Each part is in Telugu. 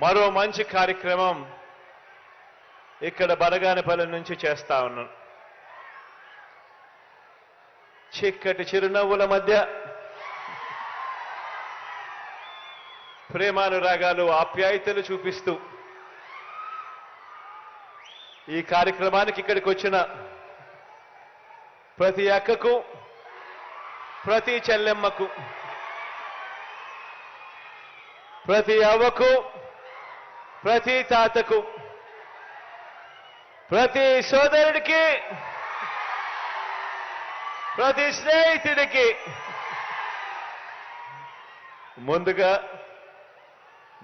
మరో మంచి కార్యక్రమం ఇక్కడ బనగానపల్లి నుంచి చేస్తా ఉన్నాను. చిక్కటి చిరునవ్వుల మధ్య ప్రేమానురాగాలు ఆప్యాయతలు చూపిస్తూ ఈ కార్యక్రమానికి ఇక్కడికి వచ్చిన ప్రతి అక్కకు, ప్రతి చెల్లెమ్మకు, ప్రతి అవ్వకు, ప్రతి తాతకు, ప్రతి సోదరుడికి, ప్రతి స్నేహితుడికి ముందుగా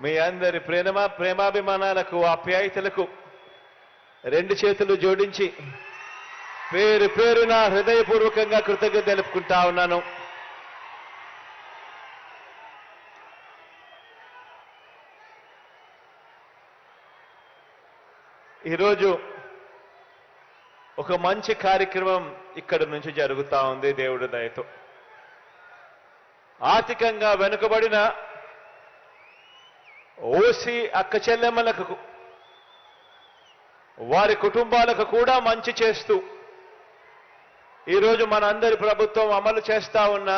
మీ అందరి ప్రేమాభిమానాలకు, ఆప్యాయతలకు రెండు చేతులు జోడించి పేరు పేరున హృదయపూర్వకంగా కృతజ్ఞత తెలుపుకుంటా ఉన్నాను. ఈరోజు ఒక మంచి కార్యక్రమం ఇక్కడ నుంచి జరుగుతా ఉంది దేవుడి దయతో. ఆర్థికంగా వెనుకబడిన ఓసీ అక్క చెల్లెమ్మలకు, వారి కుటుంబాలకు కూడా మంచి చేస్తూ ఈరోజు మనందరి ప్రభుత్వం అమలు చేస్తా ఉన్న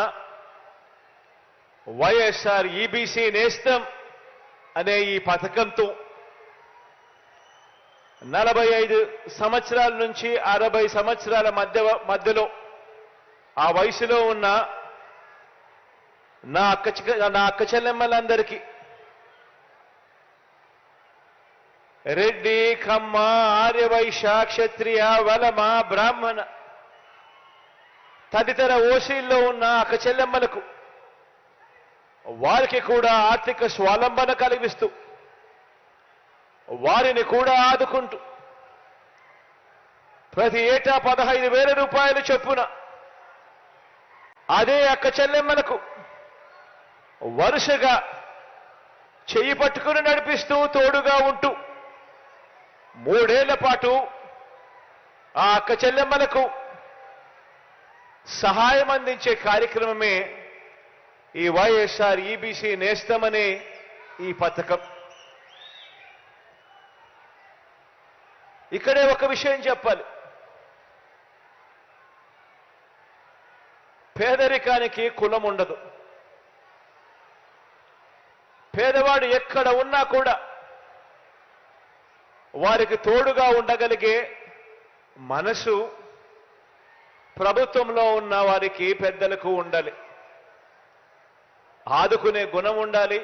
వైఎస్ఆర్ ఈబీసీ నేస్తం అనే ఈ పథకంతో 45 సంవత్సరాల నుంచి 60 సంవత్సరాల మధ్యలో ఆ వయసులో ఉన్న నా అక్క చెల్లెమ్మలందరికీ రెడ్డి, కమ్మ, ఆర్యవైశ్య, క్షత్రియ, వలమ, బ్రాహ్మణ తదితర ఓసీల్లో ఉన్న అక్క చెల్లెమ్మలకు వారికి కూడా ఆర్థిక స్వావలంబన కలిగిస్తూ వారిని కూడా ఆదుకుంటూ ప్రతి ఏటా 15,000 రూపాయలు చొప్పున అదే అక్క చెల్లెమ్మలకు వరుసగా చెయ్యి పట్టుకుని నడిపిస్తూ తోడుగా ఉంటూ 3 ఏళ్ల పాటు ఆ అక్క చెల్లెమ్మలకు సహాయం అందించే కార్యక్రమమే ఈ వైఎస్ఆర్ ఈబీసీ నేస్తం అనే ఈ పథకం. ఇక్కడే ఒక విషయం చెప్పాలి. పేదరికానికి కులం ఉండదు. పేదవాడు ఎక్కడ ఉన్నా కూడా వారికి తోడుగా ఉండగలిగే మనసు ప్రభుత్వంలో ఉన్న వారికి, పెద్దలకు ఉండాలి. ఆదుకునే గుణం ఉండాలి,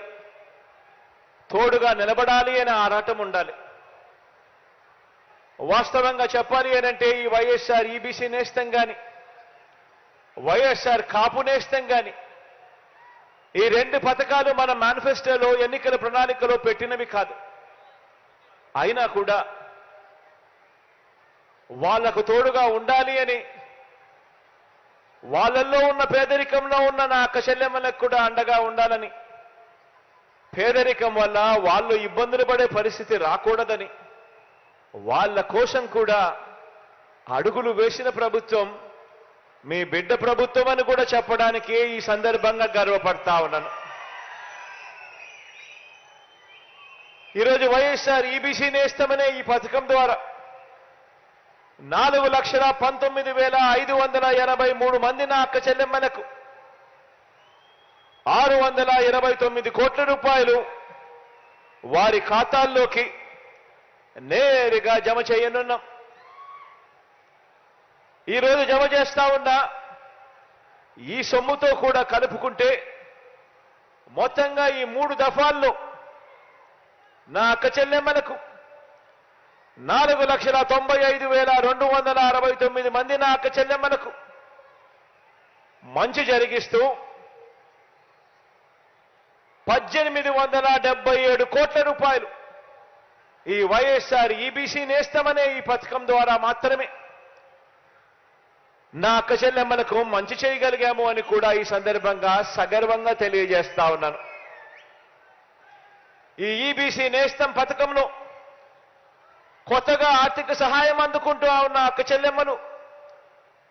తోడుగా నిలబడాలి అనే ఆరాటం ఉండాలి. వాస్తవంగా చెప్పాలి అనంటే ఈ వైఎస్ఆర్ ఈబీసీ నేస్తం కానీ, వైఎస్ఆర్ కాపు నేస్తం కానీ, ఈ 2 పథకాలు మన మేనిఫెస్టోలో, ఎన్నికల ప్రణాళికలో పెట్టినవి కాదు. అయినా కూడా వాళ్లకు తోడుగా ఉండాలి అని, వాళ్ళల్లో ఉన్న పేదరికంలో ఉన్న నా అక్క చెల్లెమ్మలకు కూడా అండగా ఉండాలని, పేదరికం వల్ల వాళ్ళు ఇబ్బందులు పడే పరిస్థితి రాకూడదని, వాళ్ళ కోసం కూడా అడుగులు వేసిన ప్రభుత్వం మీ బిడ్డ ప్రభుత్వం అని కూడా చెప్పడానికి ఈ సందర్భంగా గర్వపడతా ఉన్నాను. ఈరోజు వైఎస్ఆర్ ఈబీసీ నేస్తం అనే ఈ పథకం ద్వారా 4,19,583 మంది నా అక్క చెల్లెమ్మలకు 629 కోట్ల రూపాయలు వారి ఖాతాల్లోకి నేరుగా జమ చేయనున్నాం. ఈరోజు జమ చేస్తా ఉన్న ఈ సొమ్ముతో కూడా కలుపుకుంటే మొత్తంగా ఈ 3 దఫాల్లో నా అక్క చెల్లెమ్మలకు 4,95,269 మంది నా అక్క చెల్లెమ్మలకు మంచి జరిగిస్తూ 1,877 కోట్ల రూపాయలు ఈ వైఎస్ఆర్ ఈబీసీ నేస్తం అనే ఈ పథకం ద్వారా మాత్రమే నా అక్క చెల్లెమ్మలకు మంచి చేయగలిగాము అని కూడా ఈ సందర్భంగా సగర్వంగా తెలియజేస్తా ఉన్నాను. ఈ ఈబీసీ నేస్తం పథకంలో కొత్తగా ఆర్థిక సహాయం అందుకుంటూ ఉన్న అక్క చెల్లెమ్మలు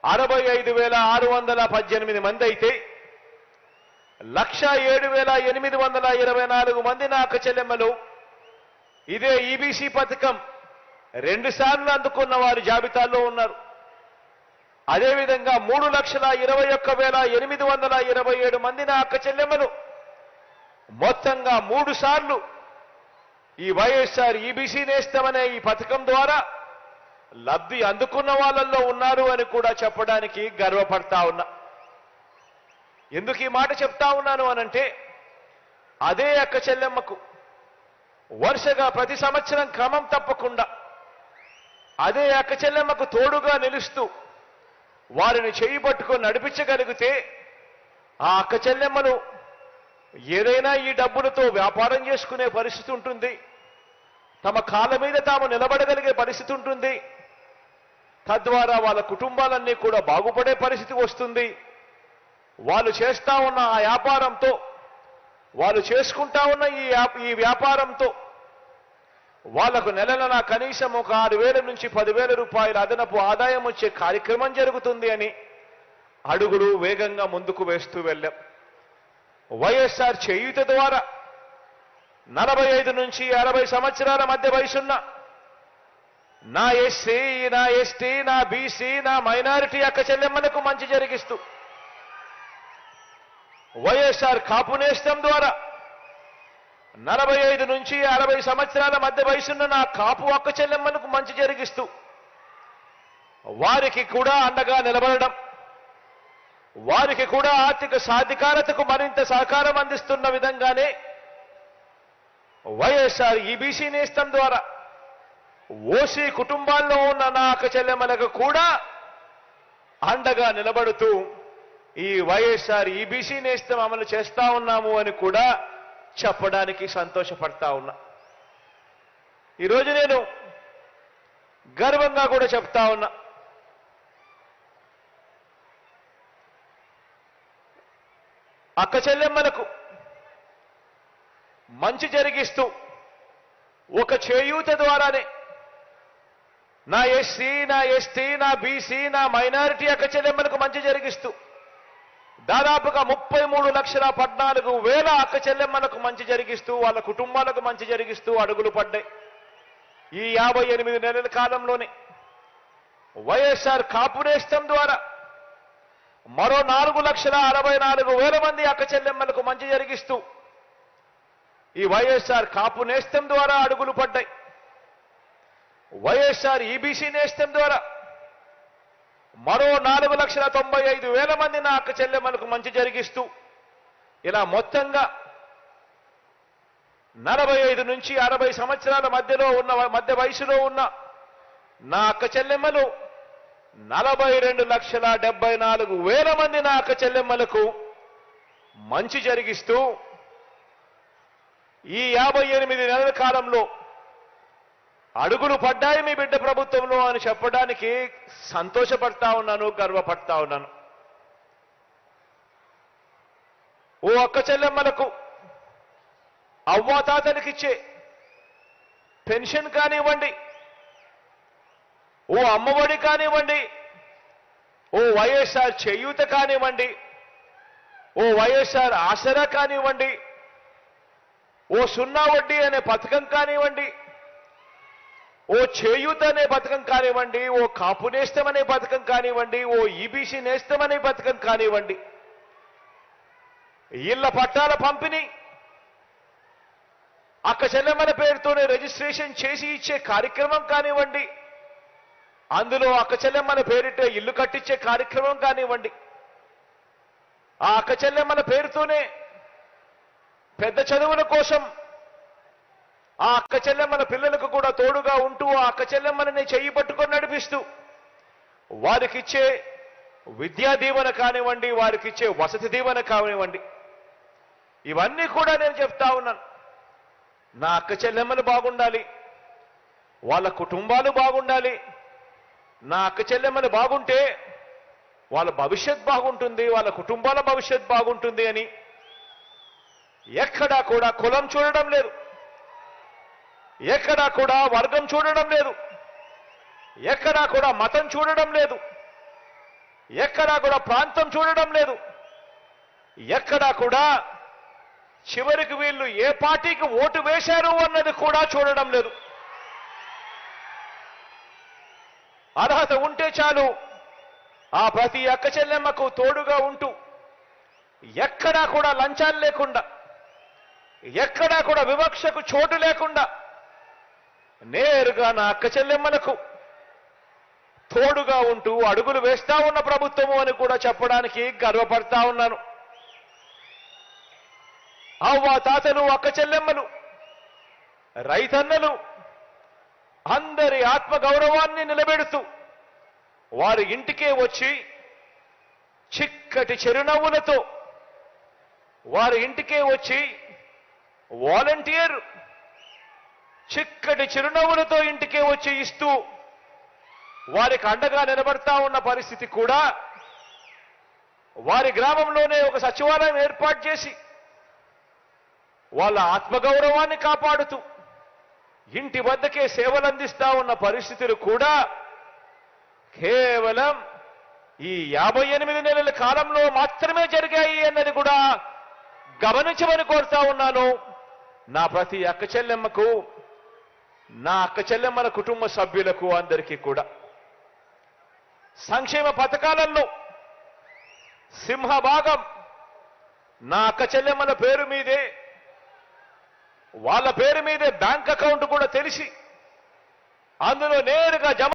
65,618 మంది అయితే 1,07,824 మంది నా అక్క చెల్లెమ్మలు ఇదే ఈబీసీ పథకం 2 సార్లు అందుకున్న వారి జాబితాలో ఉన్నారు. అదేవిధంగా 3,21,827 మంది నా అక్క చెల్లెమ్మలు మొత్తంగా 3 సార్లు ఈ వైఎస్ఆర్ ఈబీసీ నేస్తమనే ఈ పథకం ద్వారా లబ్ధి అందుకున్న వాళ్ళల్లో ఉన్నారు అని కూడా చెప్పడానికి గర్వపడతా ఉన్నా. ఎందుకు ఈ మాట చెప్తా ఉన్నాను అనంటే, అదే అక్క చెల్లెమ్మకు వరుసగా ప్రతి సంవత్సరం క్రమం తప్పకుండా అదే అక్క చెల్లెమ్మకు తోడుగా నిలుస్తూ వారిని చేయి పట్టుకొని నడిపించగలిగితే ఆ అక్క చెల్లెమ్మను ఏదైనా ఈ డబ్బులతో వ్యాపారం చేసుకునే పరిస్థితి ఉంటుంది, తమ కాళ్ళ మీద తాము నిలబడగలిగే పరిస్థితి ఉంటుంది, తద్వారా వాళ్ళ కుటుంబాలన్నీ కూడా బాగుపడే పరిస్థితి వస్తుంది. వాళ్ళు చేస్తా ఉన్న ఆ వ్యాపారంతో, వాళ్ళు చేసుకుంటా ఉన్న ఈ వ్యాపారంతో వాళ్లకు నెలన కనీసం ఒక 6,000 నుంచి 10,000 రూపాయల అదనపు ఆదాయం వచ్చే కార్యక్రమం జరుగుతుంది అని అడుగులు వేగంగా ముందుకు వేస్తూ వెళ్ళాం. వైఎస్ఆర్ చేయూత ద్వారా 45 నుంచి 60 సంవత్సరాల మధ్య వయసున్న నా ఎస్సీ, నా ఎస్టీ, నా బీసీ, నా మైనారిటీ అక్క చెల్లెమ్మలకు మంచి జరిగిస్తూ, వైఎస్ఆర్ కాపు నేస్తం ద్వారా 45 నుంచి 60 సంవత్సరాల మధ్య వయసున్న నా కాపు అక్క చెల్లెమ్మలకు మంచి జరిగిస్తూ వారికి కూడా అండగా నిలబడడం, వారికి కూడా ఆర్థిక సాధికారతకు మరింత సహకారం అందిస్తున్న విధంగానే వైఎస్ఆర్ ఈబీసీ నేస్తం ద్వారా ఓసీ కుటుంబాల్లో ఉన్న నా అక్క చెల్లెమ్మలకు కూడా అండగా నిలబడుతూ ఈ వైఎస్ఆర్ ఈబీసీ నేస్తం అమలు చేస్తా ఉన్నాము అని కూడా చెప్పడానికి సంతోషపడతా ఉన్నా. ఈరోజు నేను గర్వంగా కూడా చెప్తా ఉన్నా, అక్క చెల్లెమ్మలకు మంచి జరిగిస్తూ ఒక చేయూత ద్వారానే నా ఎస్సీ, నా ఎస్టీ, నా బీసీ, నా మైనారిటీ అక్క చెల్లెమ్మలకు మంచి జరిగిస్తూ దాదాపుగా 33,14,000 అక్క చెల్లెమ్మలకు మంచి జరిగిస్తూ వాళ్ళ కుటుంబాలకు మంచి జరిగిస్తూ అడుగులు పడ్డాయి. ఈ 58 నెలల కాలంలోనే వైఎస్ఆర్ కాపు నేస్తం ద్వారా మరో 4,64,000 మంది అక్క చెల్లెమ్మలకు మంచి జరిగిస్తూ ఈ వైఎస్ఆర్ కాపు నేస్తం ద్వారా అడుగులు పడ్డాయి. వైఎస్ఆర్ ఈబీసీ నేస్తం ద్వారా మరో 4,95,000 మంది నా అక్క చెల్లెమ్మలకు మంచి జరిగిస్తూ ఇలా మొత్తంగా 45 నుంచి 60 సంవత్సరాల మధ్య వయసులో ఉన్న నా అక్క చెల్లెమ్మలు 42,74,000 మంది నా అక్క చెల్లెమ్మలకు మంచి జరిగిస్తూ ఈ 58 నెలల కాలంలో అడుగులు పడ్డాయి మీ బిడ్డ ప్రభుత్వంలో అని చెప్పడానికి సంతోషపడతా ఉన్నాను, గర్వపడతా ఉన్నాను. ఓ అక్క చెల్లెమ్మలకు అవ్వాతాతలకిచ్చే పెన్షన్ కానివ్వండి, ఓ అమ్మఒడి కానివ్వండి, ఓ వైఎస్ఆర్ చేయూత కానివ్వండి, ఓ వైఎస్ఆర్ ఆసరా కానివ్వండి, ఓ సున్నా వడ్డీ అనే పథకం కానివ్వండి, ఓ చేయూత అనే పథకం కానివ్వండి, ఓ కాపు నేస్తం అనే పథకం కానివ్వండి, ఓ ఈబీసీ నేస్తం అనే పథకం కానివ్వండి, ఇళ్ల పట్టాల పంపిణీ, అక్క చెల్లెమ్మల పేరుతోనే రిజిస్ట్రేషన్ చేసి ఇచ్చే కార్యక్రమం కానివ్వండి, అందులో అక్క చెల్లెమ్మల పేరిట ఇల్లు కట్టించే కార్యక్రమం కానివ్వండి, ఆ అక్క చెల్లెమ్మల పేరుతోనే పెద్ద చదువుల కోసం ఆ అక్క చెల్లెమ్మల పిల్లలకు కూడా తోడుగా ఉంటూ ఆ అక్క చెల్లెమ్మలని చెయ్యి పట్టుకొని నడిపిస్తూ వారికిచ్చే విద్యా దీవెన కానివ్వండి, వారికిచ్చే వసతి దీవెన కానివ్వండి, ఇవన్నీ కూడా నేను చెప్తా ఉన్నాను. నా అక్క చెల్లెమ్మలు బాగుండాలి, వాళ్ళ కుటుంబాలు బాగుండాలి. నా అక్క చెల్లెమ్మలు బాగుంటే వాళ్ళ భవిష్యత్ బాగుంటుంది, వాళ్ళ కుటుంబాల భవిష్యత్ బాగుంటుంది అని ఎక్కడా కూడా కులం చూడడం లేదు, ఎక్కడా కూడా వర్గం చూడడం లేదు, ఎక్కడా కూడా మతం చూడడం లేదు, ఎక్కడా కూడా ప్రాంతం చూడడం లేదు, ఎక్కడా కూడా చివరికి వీళ్ళు ఏ పార్టీకి ఓటు వేశారు అన్నది కూడా చూడడం లేదు. అర్హత ఉంటే చాలు ఆ ప్రతి అక్క చెల్లెమ్మకు తోడుగా ఉంటూ ఎక్కడా కూడా లంచాలు లేకుండా, ఎక్కడా కూడా వివక్షకు చోటు లేకుండా నేరుగా నా అక్క చెల్లెమ్మలకు తోడుగా ఉంటూ అడుగులు వేస్తా ఉన్న ప్రభుత్వము అని కూడా చెప్పడానికి గర్వపడతా ఉన్నాను. అవ్వ తాతలు, అక్క చెల్లెమ్మలు, రైతన్నలు అందరి ఆత్మగౌరవాన్ని నిలబెడుతూ వారి ఇంటికే వచ్చి చిక్కటి చిరునవ్వులతో వారి ఇంటికే వచ్చి వాలంటీర్ చిక్కటి చిరునవ్వులతో ఇంటికే వచ్చి ఇస్తూ వారికి అండగా నిలబడతా ఉన్న పరిస్థితి కూడా, వారి గ్రామంలోనే ఒక సచివాలయం ఏర్పాటు చేసి వాళ్ళ ఆత్మగౌరవాన్ని కాపాడుతూ ఇంటి వద్దకే సేవలు అందిస్తా ఉన్న పరిస్థితులు కూడా కేవలం ఈ 58 నెలల కాలంలో మాత్రమే జరిగాయి అన్నది కూడా గమనించమని కోరుతా ఉన్నాను. నా ప్రతి అక్క చెల్లెమ్మకు, నా అక్క చెల్లెమ్మల కుటుంబ సభ్యులకు అందరికీ కూడా సంక్షేమ పథకాలలో సింహభాగం నా అక్క చెల్లెమ్మల పేరు మీదే, వాళ్ళ పేరు మీదే బ్యాంక్ అకౌంట్ కూడా తెలిసి అందులో నేరుగా జమ